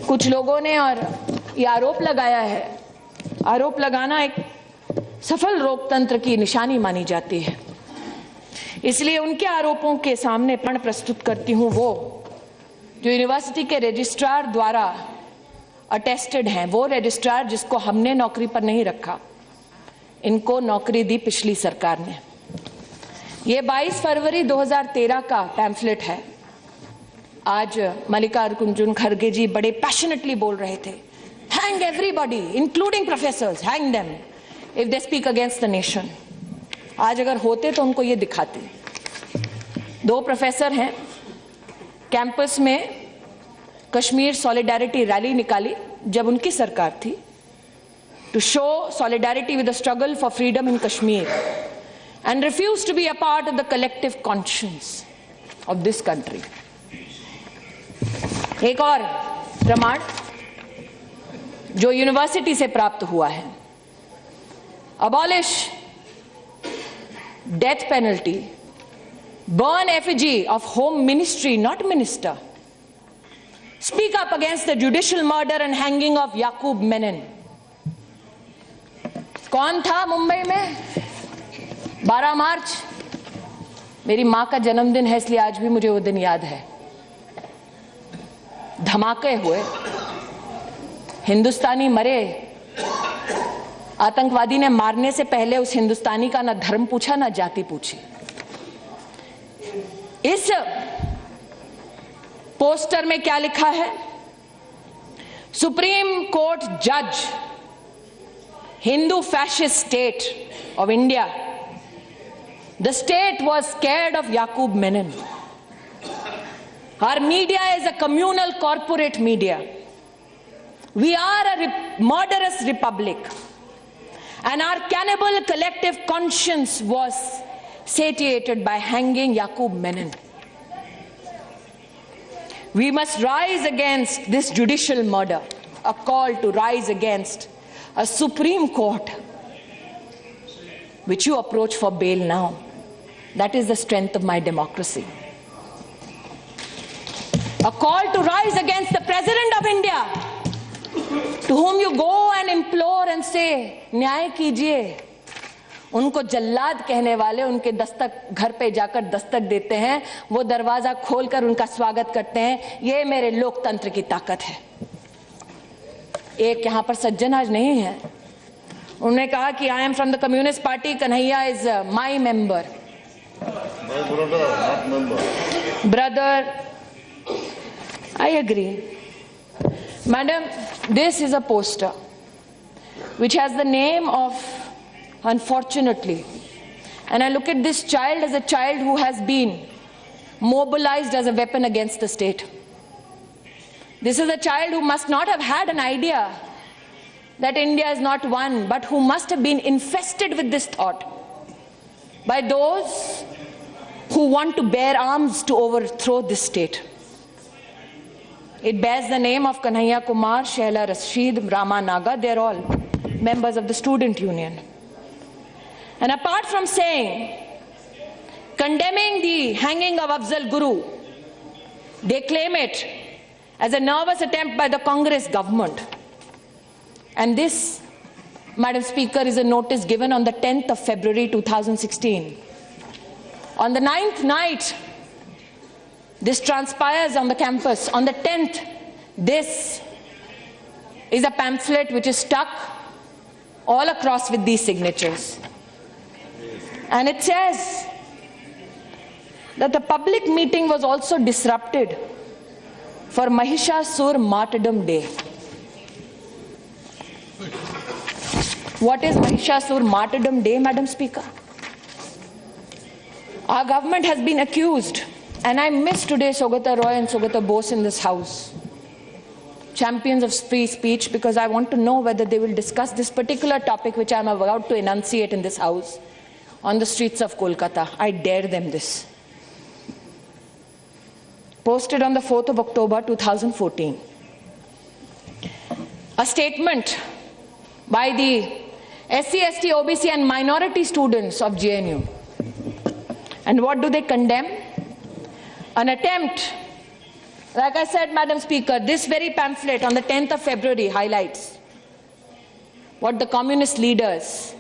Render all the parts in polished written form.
कुछ लोगों ने और ये आरोप लगाया है, आरोप लगाना एक सफल लोकतंत्र की निशानी मानी जाती है, इसलिए उनके आरोपों के सामने प्रण प्रस्तुत करती हूं वो जो यूनिवर्सिटी के रजिस्ट्रार द्वारा अटेस्टेड हैं, वो रजिस्ट्रार जिसको हमने नौकरी पर नहीं रखा, इनको नौकरी दी पिछली सरकार ने। ये 22 फरवरी 2013 का पैम्फलेट है। आज मल्लिकार्जुन खड़गे जी बड़े पैशनेटली बोल रहे थे, hang everybody including professors, hang them if they speak against the nation. आज अगर होते तो उनको ये दिखाते। 2 प्रोफेसर हैं, कैंपस में कश्मीर सॉलिडारिटी रैली निकाली जब उनकी सरकार थी, to show solidarity with the struggle for freedom in Kashmir and refused to be a part of the collective conscience of this country. एक और प्रमाण जो यूनिवर्सिटी से प्राप्त हुआ है, abolish death penalty, burn effigy of home ministry, not minister, speak up against the judicial murder and hanging of Yaqub Menon. कौन था मुंबई में? 12 मार्च मेरी मां का जन्मदिन है, इसलिए आज भी मुझे वो दिन याद है। धमाके हुए, हिंदुस्तानी मरे, आतंकवादी ने मारने से पहले उस हिंदुस्तानी का ना धर्म पूछा ना जाति पूछी। इस पोस्टर में क्या लिखा है? सुप्रीम कोर्ट जज, Hindu fascist state of India, the state was scared of Yaqub Menon. Our media is a communal corporate media. We are a murderous republic, and our cannibal collective conscience was satiated by hanging Yaqub Menon. We must rise against this judicial murder, a call to rise against a Supreme Court which you approach for bail now. That is the strength of my democracy. A call to rise against the President of India, to whom you go and implore and say, न्याय कीजिए। उनको जल्लाद कहने वाले उनके दस्तक घर पे जाकर दस्तक देते हैं, वो दरवाजा खोलकर उनका स्वागत करते हैं। ये मेरे लोकतंत्र की ताकत है। एक यहाँ पर सज्जन आज नहीं है, उन्होंने कहा कि I am from the communist party, Kanhaiya is my member. My brother, not member. Brother, I agree. Madam, this is a poster which has the name of, unfortunately, and I look at this child as a child who has been mobilized as a weapon against the state. This is a child who must not have had an idea that India is not one, but who must have been infested with this thought by those who want to bear arms to overthrow this state. It bears the name of Kanhaiya Kumar, Shehla Rashid, Rama Naga. They are all members of the student union. And apart from condemning the hanging of Afzal Guru, they claim it as a nervous attempt by the Congress government. And this, Madam Speaker, is a notice given on the 10th of February 2016. On the 9th night, this transpires on the campus. On the 10th, this is a pamphlet which is stuck all across with these signatures. And it says that the public meeting was also disrupted for Mahishasur Martyrdom Day. What is Mahishasur Martyrdom Day, Madam Speaker? Our government has been accused, and I miss today Saugata Roy and Saugata Bose in this house, champions of free speech, because I want to know whether they will discuss this particular topic which I am about to enunciate in this house on the streets of Kolkata. I dare them this. Posted on the 4th of October 2014. A statement by the SC, ST, OBC and minority students of JNU. And what do they condemn? An attempt Like I said, Madam Speaker, this very pamphlet on the 10th of February highlights what the communist leaders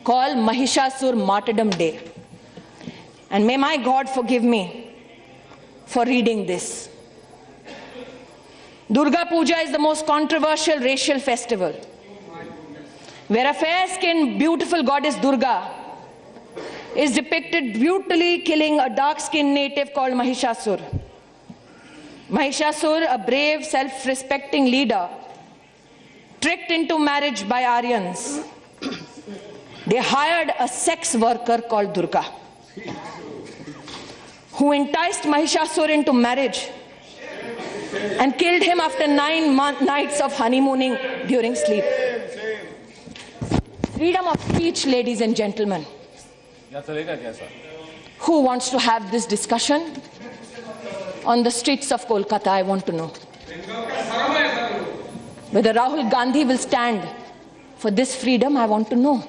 call Mahishasur Martyrdom Day. And may my God forgive me for reading this. Durga Puja is the most controversial racial festival, where a fair-skinned, beautiful goddess Durga is depicted brutally killing a dark-skinned native called Mahishasur. Mahishasur, a brave, self-respecting leader, tricked into marriage by Aryans. They hired a sex worker called Durga, who enticed Mahishasur into marriage and killed him after 9 nights of honeymooning during sleep. Freedom of speech, ladies and gentlemen. Who wants to have this discussion on the streets of Kolkata? I want to know whether Rahul Gandhi will stand for this freedom. I want to know.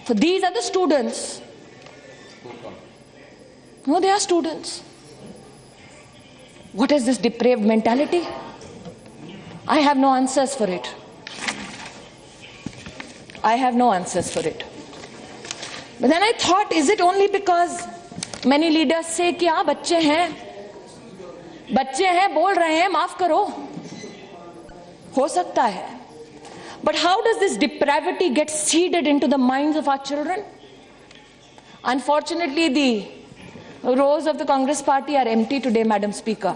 For these are the students. No, they are students. What is this depraved mentality? I have no answers for it. I have no answers for it. But then I thought, is it only because many leaders say कि हाँ बच्चे हैं बोल रहे हैं माफ करो, हो सकता है. But how does this depravity get seeded into the minds of our children? Unfortunately, the rows of the Congress party are empty today, Madam Speaker.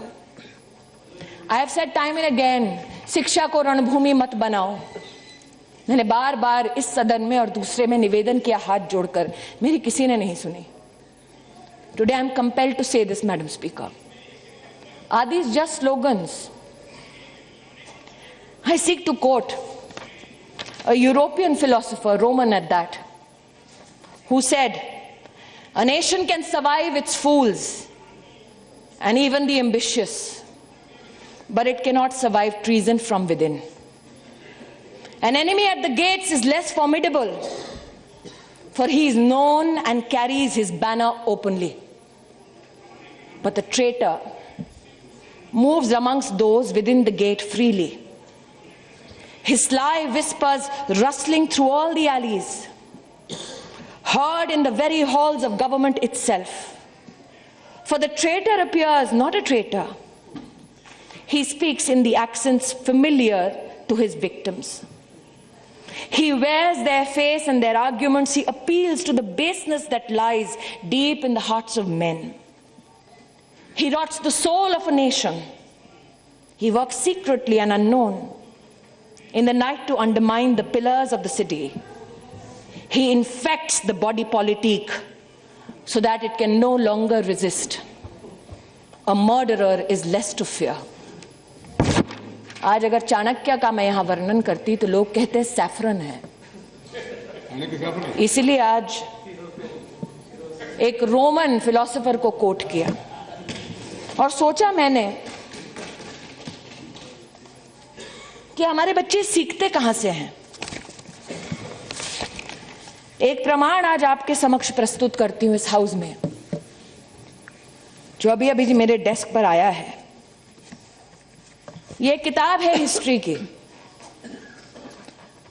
I have said time and again, शिक्षा को रणभूमि मत बनाओ. मैंने बार बार इस सदन में और दूसरे में निवेदन किया हाथ जोड़कर, मेरी किसी ने नहीं सुनी. Today I am compelled to say this, Madam Speaker. Are these just slogans? I seek to quote a European philosopher, Roman at that, who said, "A nation can survive its fools and even the ambitious, but it cannot survive treason from within. An enemy at the gates is less formidable, for he is known and carries his banner openly. But the traitor moves amongst those within the gate freely. His sly whispers rustling through all the alleys, heard in the very halls of government itself. For the traitor appears not a traitor. He speaks in the accents familiar to his victims. He wears their face and their arguments. He appeals to the baseness that lies deep in the hearts of men. He rots the soul of a nation. He works secretly and unknown in the night to undermine the pillars of the city. He infects the body politic so that it can no longer resist. A murderer is less to fear." आज अगर चाणक्य का मैं यहाँ वर्णन करती तो लोग कहते हैं सैफरन है. इसलिए आज एक रोमन फिलोसोफर को कोट किया और सोचा मैंने कि हमारे बच्चे सीखते कहां से हैं. एक प्रमाण आज आपके समक्ष प्रस्तुत करती हूं इस हाउस में, जो अभी अभी मेरे डेस्क पर आया है. ये किताब है हिस्ट्री की,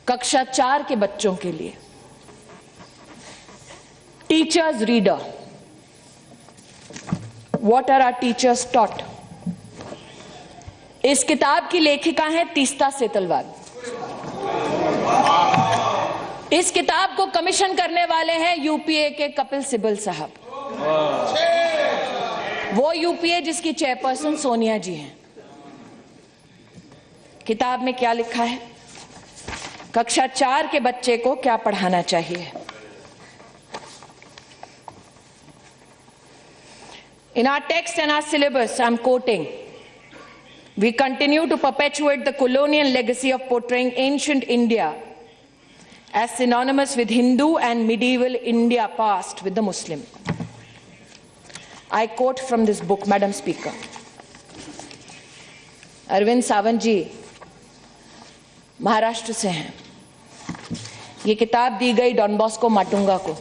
कक्षा 4 के बच्चों के लिए. Teachers reader. What are our teachers taught. इस किताब की लेखिका है तीस्ता सेतलवाल. इस किताब को कमीशन करने वाले हैं यूपीए के कपिल सिब्बल साहब. वो यूपीए जिसकी चेयरपर्सन सोनिया जी हैं. किताब में क्या लिखा है, कक्षा 4 के बच्चे को क्या पढ़ाना चाहिए. In our text and our syllabus, I'm quoting, we continue to perpetuate the colonial legacy of portraying ancient India as synonymous with Hindu and medieval India past with the Muslim. I quote from this book, Madam Speaker. Arvind Sawant जी महाराष्ट्र से हैं. ये किताब दी गई don Bosco Matunga को,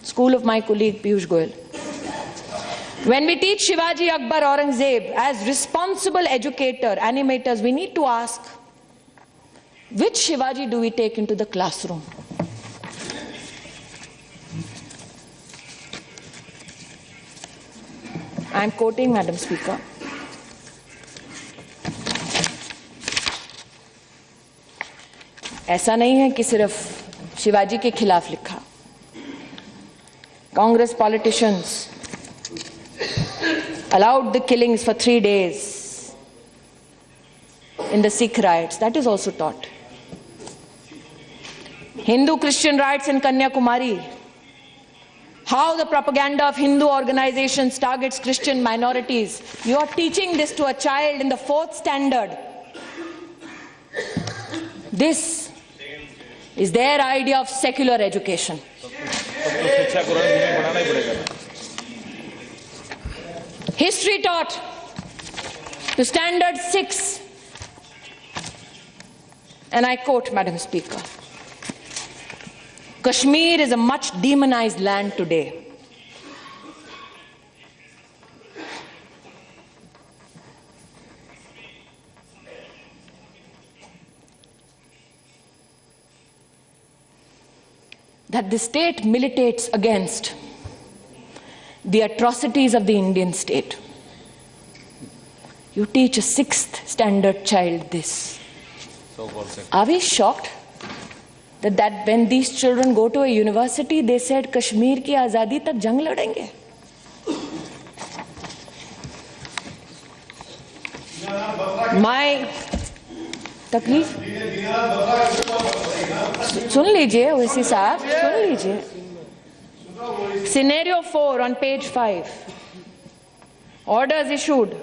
school of my colleague Piyush Goyal. When we teach Shivaji, Akbar, Aurangzeb as responsible educator, animators, we need to ask, which Shivaji do we take into the classroom? I am quoting, Madam Speaker. ऐसा नहीं है कि सिर्फ शिवाजी के खिलाफ लिखा. Congress politicians allowed the killings for 3 days in the Sikh riots. That is also taught. Hindu-Christian riots in Kanyakumari. How the propaganda of Hindu organizations targets Christian minorities. You are teaching this to a child in the 4th standard. This is their idea of secular education. History taught to standard 6. And I quote, Madam Speaker, Kashmir is a much demonized land today. That the state militates against the atrocities of the Indian state. You teach a 6th standard child this. Are we shocked that when these children go to a university, they said Kashmir ki azadi tak jang ladenge? My तकलीफ सुन लीजिए ओवैसी साहब, सुन लीजिए. Scenario 4 on page 5. Orders issued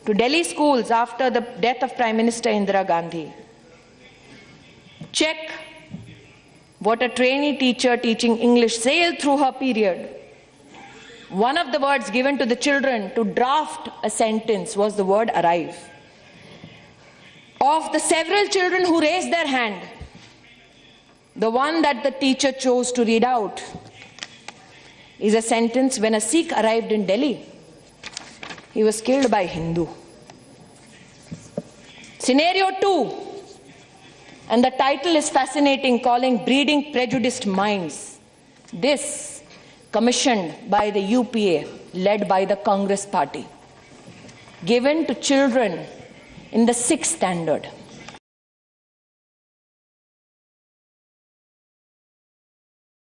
to Delhi schools after the death of Prime Minister Indira Gandhi. Check what a trainee teacher teaching English sailed through her period. One of the words given to the children to draft a sentence was the word arrive. Of the several children who raised their hand, the one that the teacher chose to read out is a sentence: when a Sikh arrived in Delhi, he was killed by a Hindu. Scenario 2, and the title is fascinating, calling Breeding Prejudiced Minds. This commissioned by the UPA, led by the Congress party, given to children in the 6th standard.